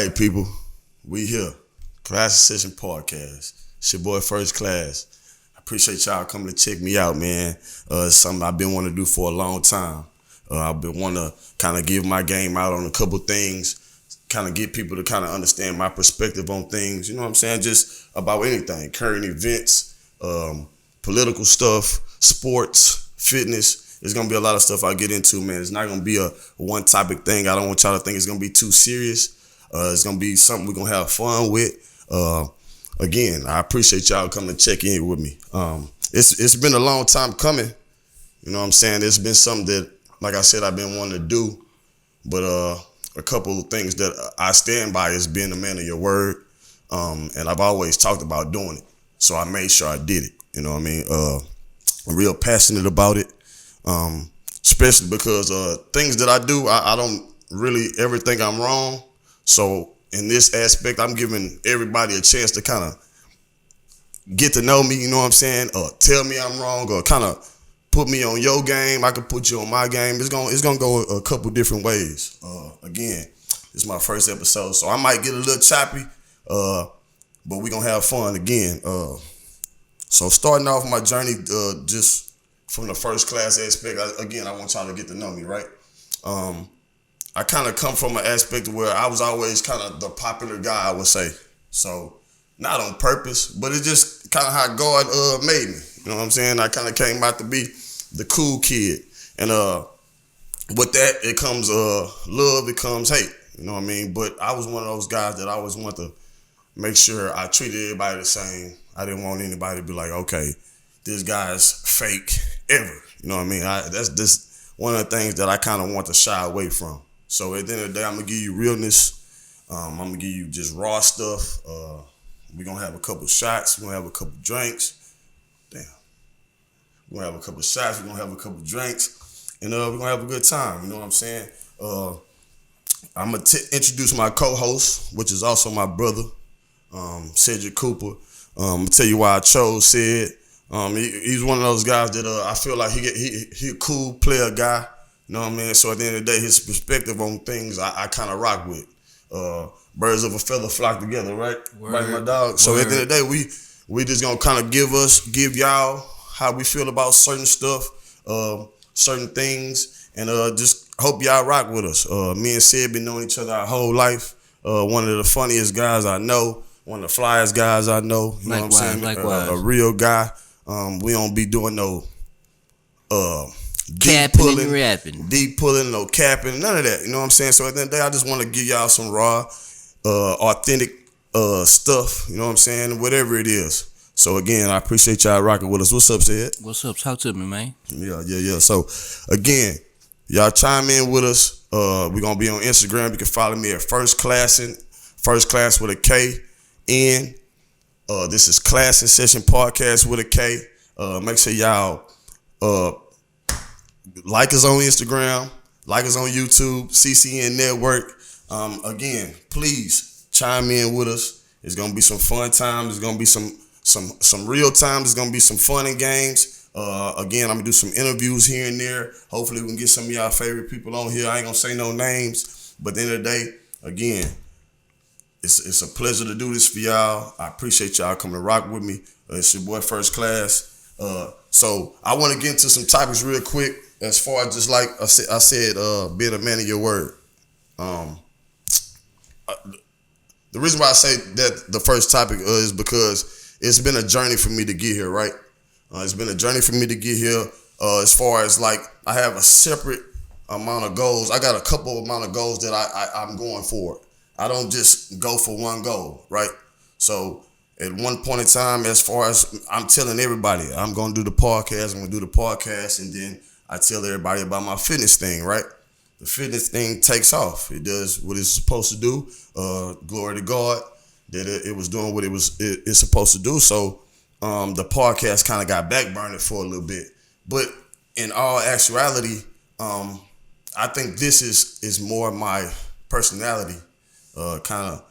right, people. We here. Klass Session Podcast. It's your boy First Class. I appreciate y'all coming to check me out, man. It's something I've been wanting to do for a long time. I've been wanting to kind of give my game out on a couple things, kind of get people to kind of understand my perspective on things. You know what I'm saying? Just about anything, current events, political stuff, sports, fitness. There's going to be a lot of stuff I get into, man. It's not going to be a one topic thing. I don't want y'all to think it's going to be too serious. It's going to be something we're going to have fun with. Again, I appreciate y'all coming to check in with me. It's been a long time coming. You know what I'm saying? It's been something that, like I said, I've been wanting to do. But a couple of things that I stand by is being a man of your word. And I've always talked about doing it. So I made sure I did it. You know what I mean? I'm real passionate about it. Especially because things that I do, I don't really ever think I'm wrong. So in this aspect, I'm giving everybody a chance to kind of get to know me, you know what I'm saying? Or tell me I'm wrong, or kind of put me on your game. I can put you on my game. It's gonna go a couple different ways. Again, this is my first episode, so I might get a little choppy, but we're gonna have fun again. So starting off my journey, just from the first class aspect, I want y'all to get to know me, right? I kind of come from an aspect where I was always kind of the popular guy, I would say. So not on purpose, but it's just kind of how God made me. You know what I'm saying? I kind of came out to be the cool kid. And with that, it comes love, it comes hate. You know what I mean? But I was one of those guys that I always wanted to make sure I treated everybody the same. I didn't want anybody to be like, okay, this guy's fake ever. You know what I mean? That's just one of the things that I kind of want to shy away from. So at the end of the day, I'm going to give you realness. I'm going to give you just raw stuff. We're going to have a couple shots. We're going to have a couple drinks. Damn. We're going to have a couple shots. We're going to have a couple drinks. And we're going to have a good time. You know what I'm saying? I'm going to introduce my co-host, which is also my brother, Cedric Cooper. I'm going to tell you why I chose Ced. He's one of those guys that I feel like he a cool player guy. You know what I mean? So at the end of the day, his perspective on things I kind of rock with. Birds of a feather flock together, right? Word. Right, my dog? So at the end of the day, we just gonna kind of give y'all how we feel about certain stuff, certain things, and just hope y'all rock with us. Me and Sid been knowing each other our whole life. One of the funniest guys I know, one of the flyest guys I know. You know what I'm saying? Likewise. A real guy. We don't be doing no capping and rapping. Deep pulling, no capping, none of that. You know what I'm saying? So at the end of the day, I just want to give y'all some raw, authentic stuff. You know what I'm saying? Whatever it is. So again, I appreciate y'all rocking with us. What's up, Sid? What's up? Talk to me, man. Yeah. So again, y'all chime in with us. We're gonna be on Instagram. You can follow me at First Class with a K. N. This is Klass Session Podcast with a K. Make sure y'all like us on Instagram, like us on YouTube, CCN Network. Again, please chime in with us. It's gonna be some fun times. It's gonna be some real times. It's gonna be some fun and games. Again, I'm gonna do some interviews here and there. Hopefully, we can get some of y'all favorite people on here. I ain't gonna say no names, but at the end of the day, again, it's a pleasure to do this for y'all. I appreciate y'all coming to rock with me. It's your boy First Class. So I want to get into some topics real quick. As far as just like I said, being a man of your word. The reason why I say that the first topic is because it's been a journey for me to get here, right? It's been a journey for me to get here. As far as like, I have a separate amount of goals. I got a couple amount of goals that I'm going for. I don't just go for one goal, right? So at one point in time, as far as I'm telling everybody, I'm going to do the podcast, and then I tell everybody about my fitness thing, right? The fitness thing takes off. It does what it's supposed to do. Glory to God that it was doing what it's supposed to do. So the podcast kind of got backburned for a little bit. But in all actuality, I think this is more my personality. Kind of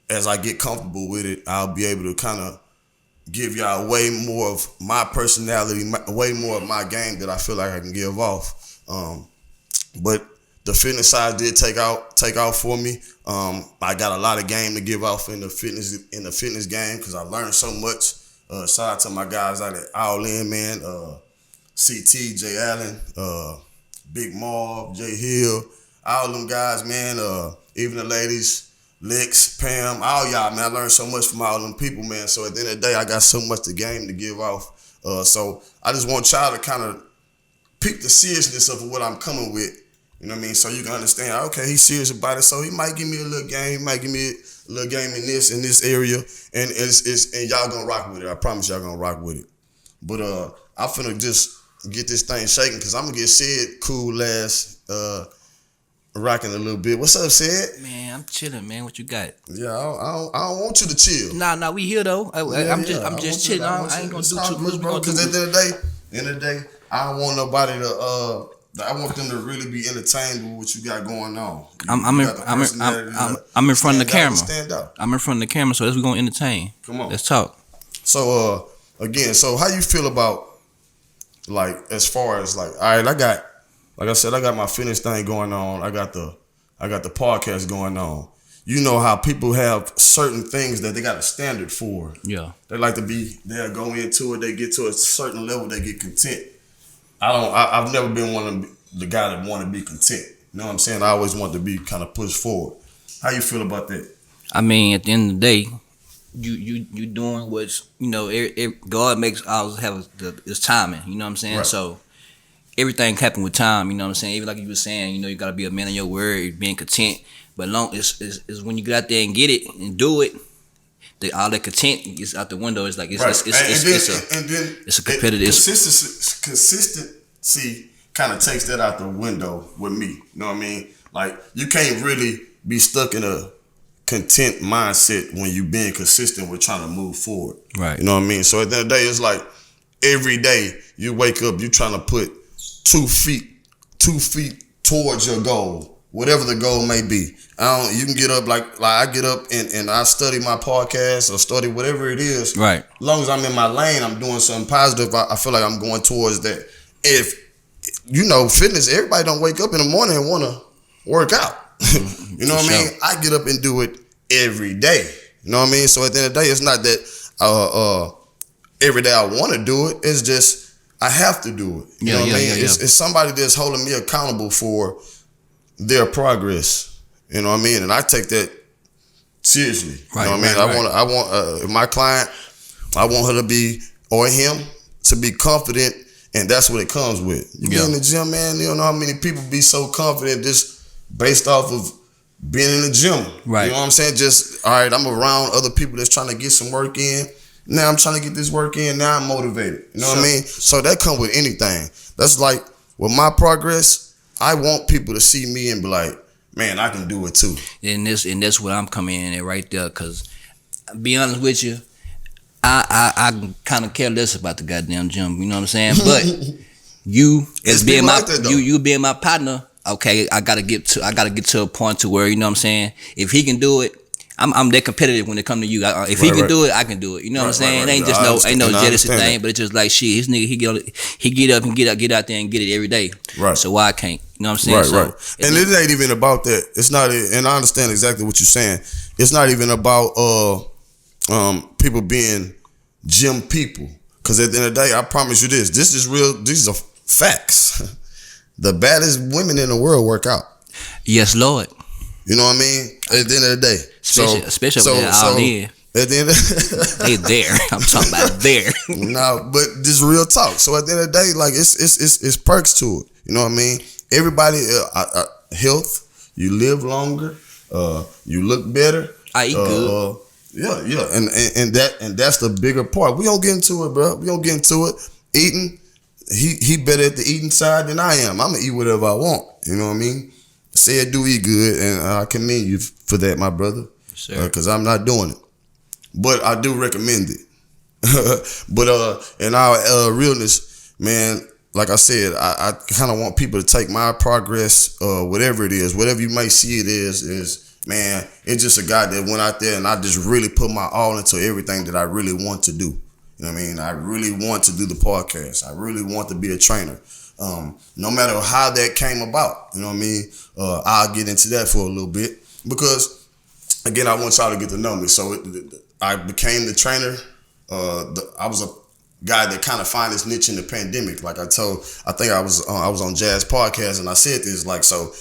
as I get comfortable with it, I'll be able to kind of give y'all way more of my personality, way more of my game that I feel like I can give off. But the fitness side did take off for me. I got a lot of game to give off in the fitness game because I learned so much. Shout out to my guys out at All In, man. CT, Jay Allen, Big Marv, Jay Hill, all them guys, man. Even the ladies, Lex, Pam, all y'all, man. I learned so much from all them people, man. So at the end of the day, I got so much to game to give off. So I just want y'all to kind of peep the seriousness of what I'm coming with. You know what I mean? So you can understand, okay, he's serious about it. So he might give me a little game, he might give me a little game in this area, and and y'all gonna rock with it. I promise y'all gonna rock with it. But I'm finna just get this thing shaking because I'm gonna get Sid cool last rocking a little bit. What's up, Sid? Man, I'm chilling, man. What you got? Yeah, I don't want you to chill. Nah, we here though. I'm just chilling. I ain't gonna do too much, bro. Because at the end of the day, I don't want nobody to I want them to really be entertained with what you got going on. I'm in front of the camera. Stand out. I'm in front of the camera, so we're gonna entertain. Come on. Let's talk. So again, so how you feel about like as far as like, all right, like I said, I got my fitness thing going on. I got the podcast going on. You know how people have certain things that they got a standard for. Yeah. They like to be, they'll go into it, they get to a certain level, they get content. I've never been one of the guy that want to be content. You know what I'm saying? I always want to be kind of pushed forward. How you feel about that? I mean, at the end of the day, you doing what's, you know, God makes always have his timing. You know what I'm saying? Right. So everything happen with time. You know what I'm saying? Even like you were saying, you know, you gotta be a man of your word, being content. But long is when you get out there and get it and do it, all that content is out the window. It's like it's a competitive. Consistency kind of takes that out the window with me. You know what I mean? Like you can't really be stuck in a content mindset when you being consistent with trying to move forward. Right. You know what I mean? So at the end of the day, it's like every day you wake up, you trying to put 2 feet towards your goal, whatever the goal may be. You can get up like I get up and I study my podcast or study whatever it is. Right. As long as I'm in my lane, I'm doing something positive. I feel like I'm going towards that. If you know fitness, everybody don't wake up in the morning and want to work out. You know what I mean? I get up and do it every day. You know what I mean? So at the end of the day, it's not that every day I want to do it. It's just I have to do it. You know what I mean? It's somebody that's holding me accountable for their progress. You know what I mean? And I take that seriously. Right, you know what I mean? I want my client, I want her to be, or him, to be confident, and that's what it comes with. You get in the gym, man, you don't know how many people be so confident just based off of being in the gym. Right. You know what I'm saying? Just, all right, I'm around other people that's trying to get some work in. Now I'm trying to get this work in. Now I'm motivated. You know what I mean? So that comes with anything. That's like, with my progress, I want people to see me and be like, man, I can do it too. And that's what I'm coming in at right there. Cause, be honest with you, I kind of care less about the goddamn gym. You know what I'm saying? But you as being my you being my partner, okay, I gotta get to a point to where, you know what I'm saying, if he can do it, I'm that competitive when it come to you. If he can do it, I can do it. You know what I'm saying? It ain't just ain't no jealousy thing, but it's just like shit. His nigga, he get up and get out there and get it every day. Right. So why I can't? You know what I'm saying? Right. And it ain't even about that. It's not. And I understand exactly what you're saying. It's not even about people being gym people. Because at the end of the day, I promise you this. This is real. These are facts. The baddest women in the world work out. Yes, Lord. You know what I mean? At the end of the day. Especially all in. At the end of they there. I'm talking about there. No, but this real talk. So at the end of the day, like it's perks to it. You know what I mean? Everybody, health, you live longer, you look better. I eat good. Yeah. And that's the bigger part. We don't get into it, bro. We don't get into it. Eating, he better at the eating side than I am. I'm gonna eat whatever I want. You know what I mean? Say I do eat good, and I commend you for that, my brother. Sure. Because I'm not doing it, but I do recommend it. But in our realness, man, like I said, I kind of want people to take my progress, whatever it is, whatever you may see it is man, it's just a guy that went out there and I just really put my all into everything that I really want to do. You know what I mean? I really want to do the podcast. I really want to be a trainer. No matter how that came about, you know what I mean? I'll get into that for a little bit because, again, I want y'all to get to know me. So I became the trainer. I was a guy that kind of found his niche in the pandemic. Like I think I was on Jazz Podcast and I said this, like, so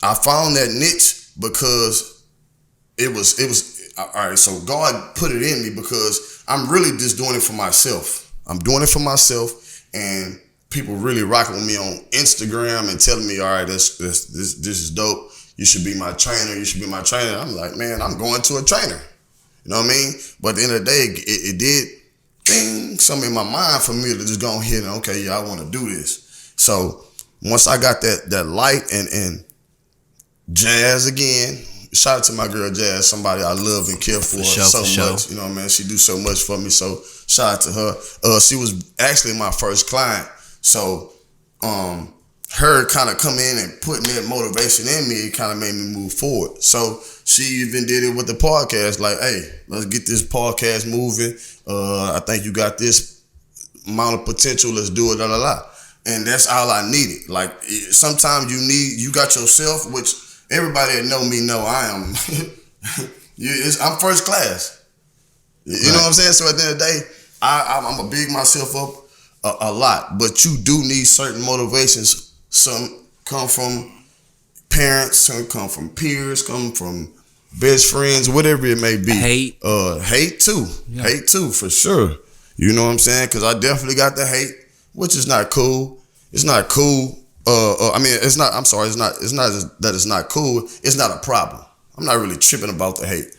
I found that niche because it was all right. So God put it in me because I'm really just doing it for myself. I'm doing it for myself, and people really rocking with me on Instagram and telling me, all right, this is dope. You should be my trainer. You should be my trainer. I'm like, man, I'm going to a trainer. You know what I mean? But at the end of the day, it did something in my mind for me to just go ahead and, okay, yeah, I want to do this. So once I got that light and Jazz again, shout out to my girl Jazz, somebody I love and care for so much. You know what I mean? She do so much for me. So shout out to her. She was actually my first client. So her kind of come in and putting that motivation in me, it kind of made me move forward. So she even did it with the podcast, like, hey, let's get this podcast moving. I think you got this amount of potential, let's do it, la la la. And that's all I needed. Like, sometimes you got yourself, which everybody that know me know I am. I'm first class. You know what I'm saying? So at the end of the day, I'm going to big myself up a lot. But you do need certain motivations. Some come from parents, some come from peers, come from best friends, whatever it may be. Hate too. Yeah. Hate too, for sure. You know what I'm saying? Because I definitely got the hate, which is not cool. It's not cool. It's not. I'm sorry. It's not that it's not cool. It's not a problem. I'm not really tripping about the hate.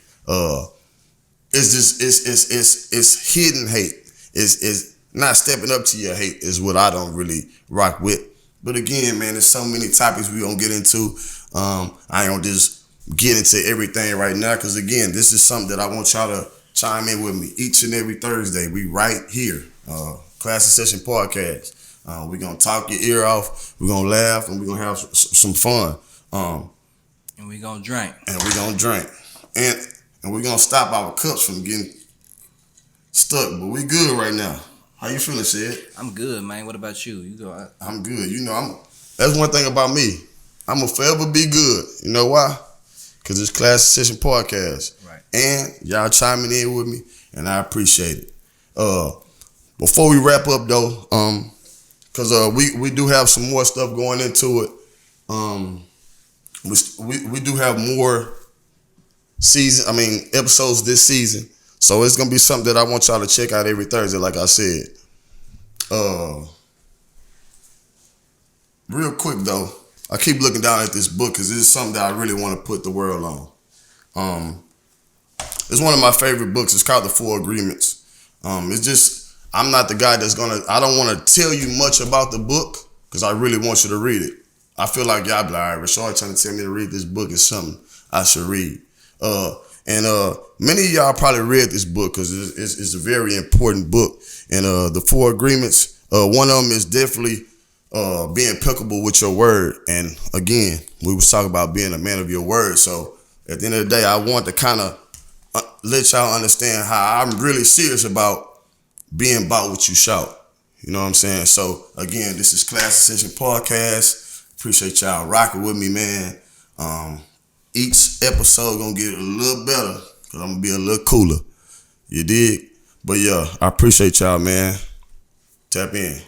It's just it's hidden hate. It's not stepping up to your hate is what I don't really rock with. But again, man, there's so many topics we gonna get into. I ain't gonna just get into everything right now because again, this is something that I want y'all to chime in with me each and every Thursday. We right here, Klass Session Podcast. We're going to talk your ear off. We're going to laugh, and we're going to have some fun. And we're going to drink. And we're going to stop our cups from getting stuck. But we good right now. How you feeling, Sid? I'm good, man. What about you? You go. I'm good. You know, that's one thing about me. I'm going to forever be good. You know why? Because it's Klass Session Podcast. Right. And y'all chiming in with me, and I appreciate it. Before we wrap up, though, because we do have some more stuff going into it. We do have more episodes this season. So it's gonna be something that I want y'all to check out every Thursday, like I said. Real quick though, I keep looking down at this book because this is something that I really want to put the world on. It's one of my favorite books. It's called The 4 Agreements. It's just, I'm not the guy I don't want to tell you much about the book because I really want you to read it. I feel like y'all be like, all right, Rashard trying to tell me to read this book is something I should read. And many of y'all probably read this book because it's a very important book. And The 4 Agreements, one of them is definitely being impeccable with your word. And again, we was talking about being a man of your word. So at the end of the day, I want to kind of let y'all understand how I'm really serious about being about what you shout. You know what I'm saying? So again, this is Klass Session Podcast. Appreciate y'all rocking with me, man. Each episode gonna get a little better because I'm gonna be a little cooler. You dig? But yeah, I appreciate y'all, man. Tap in.